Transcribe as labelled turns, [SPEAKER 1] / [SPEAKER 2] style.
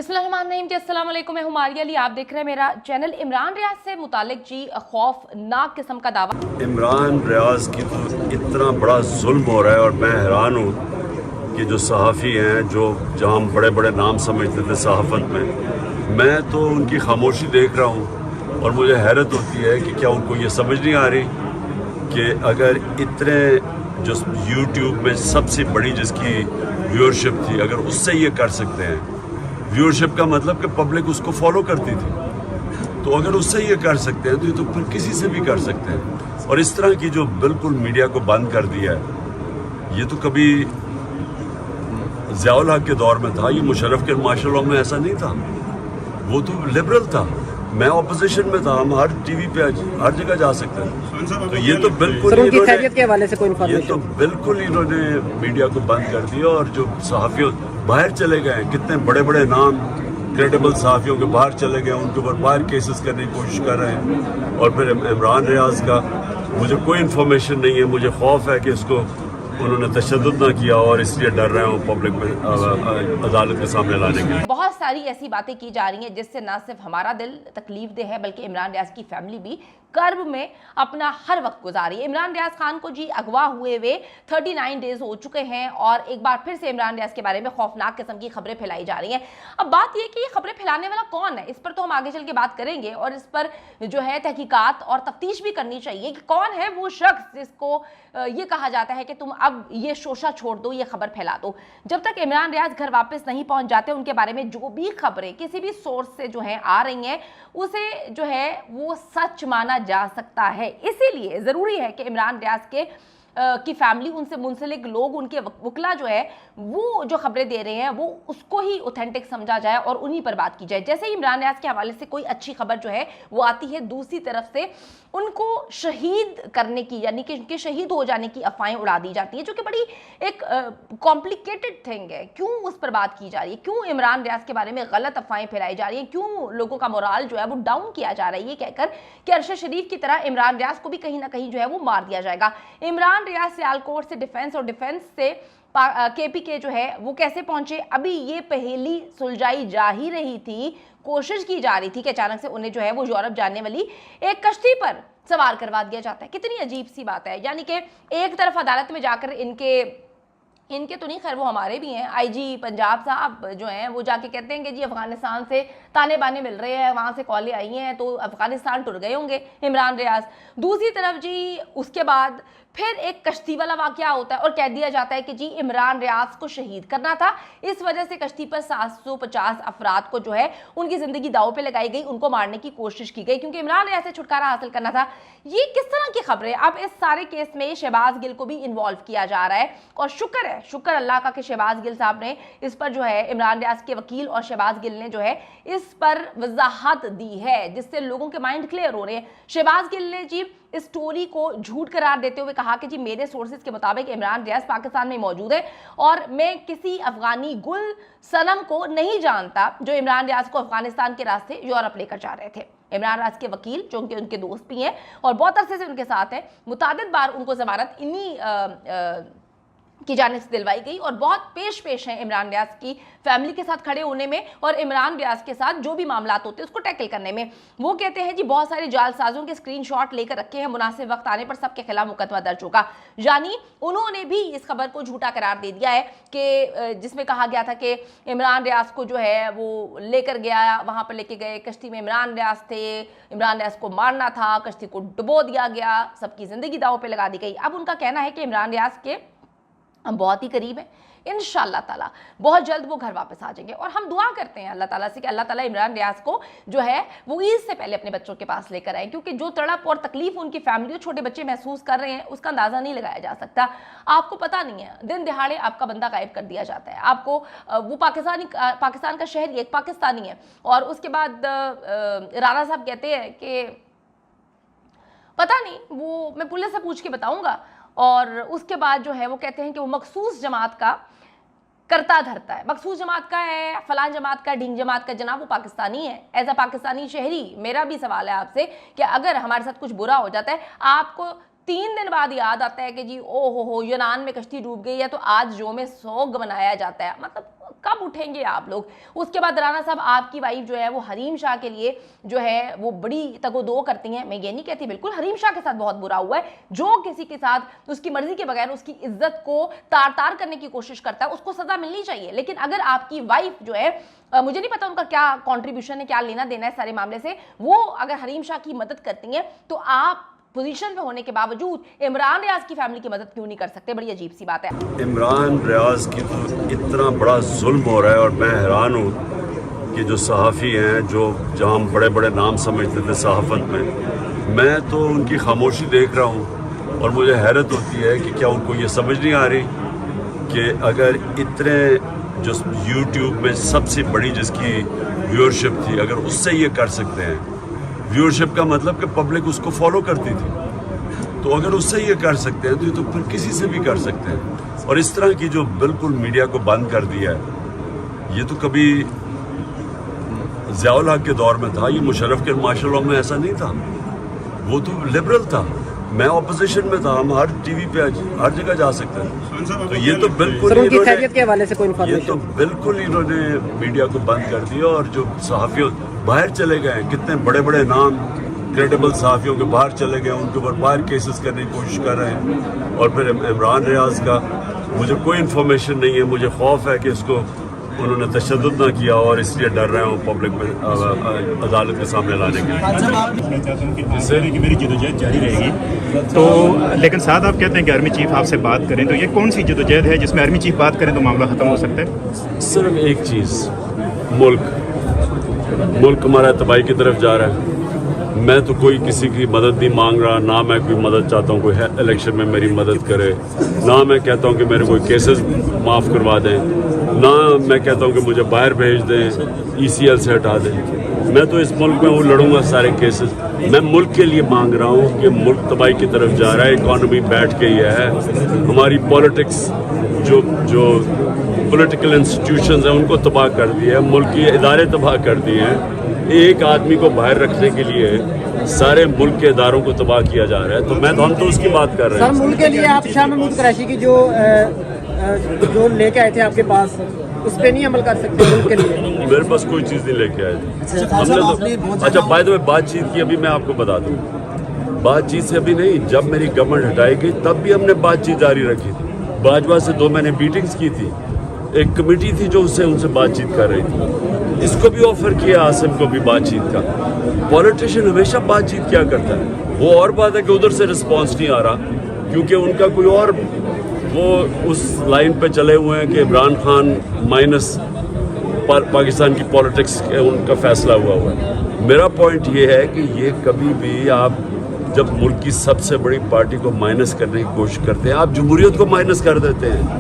[SPEAKER 1] बिस्मिल्लाहिर्रहमानिर्रहीम जी, अस्सलाम वालेकुम। मैं हूं मारिया अली, आप देख रहे हैं मेरा चैनल। इमरान रियाज से मुतालिक जी खौफनाक किस्म का दावा।
[SPEAKER 2] इमरान रियाज की तो इतना बड़ा जुल्म हो रहा है और मैं हैरान हूँ कि जो सहाफ़ी हैं, जो जहाँ हम बड़े बड़े नाम समझते थे सहाफ़त में, मैं तो उनकी खामोशी देख रहा हूँ और मुझे हैरत होती है कि क्या उनको ये समझ नहीं आ रही कि अगर इतने जो यूट्यूब में सबसे बड़ी जिसकी व्यूअरशिप थी, अगर उससे ये कर सकते हैं, व्यूअरशिप का मतलब कि पब्लिक उसको फॉलो करती थी, तो अगर उससे ये कर सकते हैं तो ये तो फिर किसी से भी कर सकते हैं। और इस तरह की जो बिल्कुल मीडिया को बंद कर दिया है, ये तो कभी ज़ियाउल हक के दौर में था, ये मुशर्रफ के मार्शल लॉ में ऐसा नहीं था, वो तो लिबरल था, मैं ऑपोजिशन में था, हम हर टीवी पे हर जगह जा सकते हैं। तो ये तो बिल्कुल
[SPEAKER 3] खैरियत के हवाले से कोई
[SPEAKER 2] ये तो बिल्कुल इन्होंने मीडिया को बंद कर दिया और जो सहाफ़ियों बाहर चले गए, कितने बड़े बड़े नाम क्रेडिबल सहाफ़ियों के बाहर चले गए, उनके ऊपर बाहर केसेस करने की कोशिश कर रहे हैं। और फिर इमरान रियाज का मुझे कोई इन्फॉर्मेशन नहीं है, मुझे खौफ है कि इसको उन्होंने तशद्दुद ना किया और इसलिए डर रहे हो पब्लिक में अदालत के सामने लाने के लिए।
[SPEAKER 1] बहुत सारी ऐसी बातें की जा रही हैं जिससे ना सिर्फ हमारा दिल तकलीफ दे है, बल्कि इमरान रियाज की फैमिली भी कर्ब में अपना हर वक्त गुजारी है। इमरान रियाज खान को जी अगवा हुए हुए 39 डेज हो चुके हैं और एक बार फिर से इमरान रियाज के बारे में खौफनाक किस्म की खबरें फैलाई जा रही हैं। अब बात यह कि ये खबरें फैलाने वाला कौन है, इस पर तो हम आगे चल के बात करेंगे और इस पर जो है तहकीकात और तफ्तीश भी करनी चाहिए कि कौन है वो शख्स जिसको ये कहा जाता है कि तुम अब ये शोशा छोड़ दो, ये खबर फैला दो। जब तक इमरान रियाज घर वापस नहीं पहुंच जाते, उनके बारे में जो भी खबरें किसी भी सोर्स से जो है आ रही हैं, उसे जो है वो सच माना जा सकता है। इसीलिए जरूरी है कि इमरान रियाज के की फैमिली, उनसे मुंसलिक लोग, उनके वकला जो है वो जो खबरें दे रहे हैं वो उसको ही ऑथेंटिक समझा जाए और उन्हीं पर बात की जाए। जैसे ही इमरान रियाज के हवाले से कोई अच्छी खबर जो है वो आती है, दूसरी तरफ से उनको शहीद करने की, यानी कि उनके शहीद हो जाने की अफवाहें उड़ा दी जाती हैं, जो कि बड़ी एक कॉम्प्लिकेटेड थिंग है। क्यों उस पर बात की जा रही है, क्यों इमरान रियाज के बारे में गलत अफवाहें फैलाई जा रही हैं, क्यों लोगों का मोराल जो है वो डाउन किया जा रहा है ये कहकर कि अरशद शरीफ की तरह इमरान रियाज को भी कहीं ना कहीं जो है वो मार दिया जाएगा। इमरान रियाज सियालकोट से डिफेंस और डिफेंस से केपीके जो है वो कैसे पहुंचे, अभी ये पहेली सुलझाई जा ही रही थी, कोशिश की जा रही थी कि अचानक से उन्हें जो है वो यूरोप जाने वाली एक कश्ती पर सवार करवा दिया जाता है। कितनी अजीब सी बात है, यानी कि एक तरफ अदालत में जाकर इनके तो नहीं, खैर वो हमारे भी हैं, आईजी पंजाब साहब जो हैं वो जाके कहते हैं कि जी अफगानिस्तान से ताने बाने मिल रहे हैं, वहाँ से कॉलें आई हैं, तो अफगानिस्तान टुर गए होंगे इमरान रियाज। दूसरी तरफ जी उसके बाद फिर एक कश्ती वाला वाकया होता है और कह दिया जाता है कि जी इमरान रियाज को शहीद करना था, इस वजह से कश्ती पर 750 अफराद को जो है उनकी जिंदगी दांव पे लगाई गई, उनको मारने की कोशिश की गई क्योंकि इमरान रियाज से छुटकारा हासिल करना था। ये किस तरह की खबरें। अब इस सारे केस में शहबाज गिल को भी इन्वॉल्व किया जा रहा है और शुक्र अल्लाह का कि शहबाज गिल साहब ने इस पर जो है, इमरान रियाज के वकील और शहबाज गिल ने जो है इस पर वजाहत दी है, जिससे लोगों के माइंड क्लियर हो रहे हैं। शहबाज गिल ने जी इस स्टोरी को झूठ करार देते हुए कहा कि जी मेरे सोर्सेज के मुताबिक इमरान रियाज पाकिस्तान में मौजूद है और मैं किसी अफगानी गुल सनम को नहीं जानता जो इमरान रियाज को अफगानिस्तान के रास्ते यूरोप लेकर जा रहे थे। इमरान रियाज के वकील, जो उनके दोस्त भी हैं और बहुत अरसे से उनके साथ हैं, मुतादिद बार उनको जमानत इन्हीं की जाने से दिलवाई गई और बहुत पेश है इमरान रियाज की फैमिली के साथ खड़े होने में और इमरान रियाज के साथ जो भी मामलात होते हैं उसको टैकल करने में। वो कहते हैं जी बहुत सारे जालसाजों के स्क्रीनशॉट लेकर रखे हैं, मुनासिब वक्त आने पर सबके खिलाफ मुकदमा दर्ज होगा। यानी उन्होंने भी इस खबर को झूठा करार दे दिया है कि जिसमें कहा गया था कि इमरान रियाज को जो है वो लेकर गया, वहां पर लेके गए, कश्ती में इमरान रियाज थे, इमरान रियाज को मारना था, कश्ती को डुबो दिया गया, सबकी जिंदगी दांव पे लगा दी गई। अब उनका कहना है कि इमरान रियाज के हम बहुत ही करीब हैं, इंशाअल्लाह ताला बहुत जल्द वो घर वापस आ जाएंगे और हम दुआ करते हैं अल्लाह ताला से कि अल्लाह ताला इमरान रियाज को जो है वो ईद से पहले अपने बच्चों के पास लेकर आए, क्योंकि जो तड़प और तकलीफ उनकी फैमिली और छोटे बच्चे महसूस कर रहे हैं उसका अंदाजा नहीं लगाया जा सकता। आपको पता नहीं है, दिन दिहाड़े आपका बंदा गायब कर दिया जाता है, आपको वो पाकिस्तान का शहरी एक पाकिस्तानी है और उसके बाद राणा साहब कहते हैं कि पता नहीं, वो मैं पुलिस से पूछ के बताऊंगा, और उसके बाद जो है वो कहते हैं कि वो मखसूस जमात का करता धरता है, मखसूस जमात का है, फलां जमात का, ढींग जमात का। जनाब वो पाकिस्तानी है, एज अ पाकिस्तानी शहरी मेरा भी सवाल है आपसे कि अगर हमारे साथ कुछ बुरा हो जाता है, आपको 3 दिन बाद याद आता है कि जी ओ हो यूनान में कश्ती डूब गई है तो आज यौम सोग मनाया जाता है। मतलब कब उठेंगे आप लोग? उसके बाद राणा साहब आपकी वाइफ जो है वो हरीम शाह के लिए जो है वो बड़ी तगोदो करती हैं। मैं ये नहीं कहती बिल्कुल हरीम शाह के साथ बहुत बुरा हुआ है, जो किसी के साथ उसकी मर्जी के बगैर उसकी इज्जत को तार तार करने की कोशिश करता है उसको सजा मिलनी चाहिए। लेकिन अगर आपकी वाइफ जो है मुझे नहीं पता उनका क्या कंट्रीब्यूशन है, क्या लेना देना है सारे मामले से, वो अगर हरीम शाह की मदद करती हैं तो आप पोजीशन पे होने के बावजूद इमरान रियाज की फैमिली की मदद क्यों नहीं कर सकते? बड़ी अजीब सी बात है।
[SPEAKER 2] इमरान रियाज की तो इतना बड़ा जुल्म हो रहा है और मैं हैरान हूँ कि जो सहाफ़ी हैं, जो जहाँ हम बड़े बड़े नाम समझते थे सहाफ़त में, मैं तो उनकी खामोशी देख रहा हूँ और मुझे हैरत होती है कि क्या उनको ये समझ नहीं आ रही कि अगर इतने जो यूट्यूब में सबसे बड़ी जिसकी व्यूअरशिप थी, अगर उससे ये कर सकते हैं, व्यूअरशिप का मतलब कि पब्लिक उसको फॉलो करती थी, तो अगर उससे ये कर सकते हैं तो ये तो फिर किसी से भी कर सकते हैं। और इस तरह की जो बिल्कुल मीडिया को बंद कर दिया है, ये तो कभी ज़ियाउल हक के दौर में था, ये मुशर्रफ के मार्शल लॉ में ऐसा नहीं था, वो तो लिबरल था, मैं ऑपोजिशन में था, हम हर टीवी पे हर जगह जा सकते हैं। तो ये तो बिल्कुल ये तो बिल्कुल इन्होंने मीडिया को बंद कर दिया और जो सहाफ़ियों बाहर चले गए, कितने बड़े बड़े नाम क्रेडिबल सहाफ़ियों के बाहर चले गए, उनके ऊपर बाहर केसेस करने की कोशिश कर रहे हैं। और फिर इमरान रियाज का मुझे कोई इन्फॉर्मेशन नहीं है, मुझे खौफ है कि इसको उन्होंने तशद्दुद ना किया और इसलिए डर रहे हो पब्लिक में अदालत के सामने लाने के लिए।
[SPEAKER 3] कि मेरी जदोजहद जारी रहेगी, तो लेकिन साथ आप कहते हैं कि आर्मी चीफ आपसे बात करें, तो ये कौन सी जदोजहद है जिसमें आर्मी चीफ बात करें तो मामला ख़त्म हो सकता है?
[SPEAKER 2] सिर्फ एक चीज़, मुल्क हमारा तबाही की तरफ जा रहा है। मैं तो कोई किसी की मदद नहीं मांग रहा, ना मैं कोई मदद चाहता हूँ कोई इलेक्शन में मेरी मदद करे, ना मैं कहता हूँ कि मेरे कोई केसेस माफ़ करवा दें, ना मैं कहता हूँ कि मुझे बाहर भेज दें, ECL से हटा दें। मैं तो इस मुल्क में वो लड़ूंगा सारे केसेस। मैं मुल्क के लिए मांग रहा हूँ कि मुल्क तबाही की तरफ जा रहा है, इकॉनमी बैठ गई है, हमारी पॉलिटिक्स जो पॉलिटिकल इंस्टीट्यूशंस हैं उनको तबाह कर दिया है, मुल्क के इदारे तबाह कर दिए हैं। एक आदमी को बाहर रखने के लिए सारे मुल्क के इदारों को तबाह किया जा रहा है, तो हम तो उसकी बात कर रहे हैं।
[SPEAKER 4] सर, मुल्क के लिए आप शाह महमूद कुरैशी की जो लेके आए थे आपके पास, उस पर नहीं अमल कर सकते मुल्क के लिए?
[SPEAKER 2] मेरे पास कोई चीज़ नहीं लेके आए थे हमने तो। अच्छा, बाय द वे बातचीत की अभी मैं आपको बता दूँ, बातचीत से अभी नहीं, जब मेरी गवर्नमेंट हटाई गई तब भी हमने बातचीत जारी रखी थी। बाजवा से 2 महीने मीटिंग्स की थी, एक कमेटी थी जो उनसे बातचीत कर रही थी, इसको भी ऑफर किया, आसिम को भी बातचीत का। पॉलिटिशियन हमेशा बातचीत क्या करता है, वो और बात है कि उधर से रिस्पांस नहीं आ रहा क्योंकि उनका कोई और वो उस लाइन पे चले हुए हैं कि इमरान खान माइनस पाकिस्तान की पॉलिटिक्स उनका फैसला हुआ है। मेरा पॉइंट ये है कि ये कभी भी आप जब मुल्क की सबसे बड़ी पार्टी को माइनस करने की कोशिश करते हैं, आप जमहूरियत को माइनस कर देते हैं।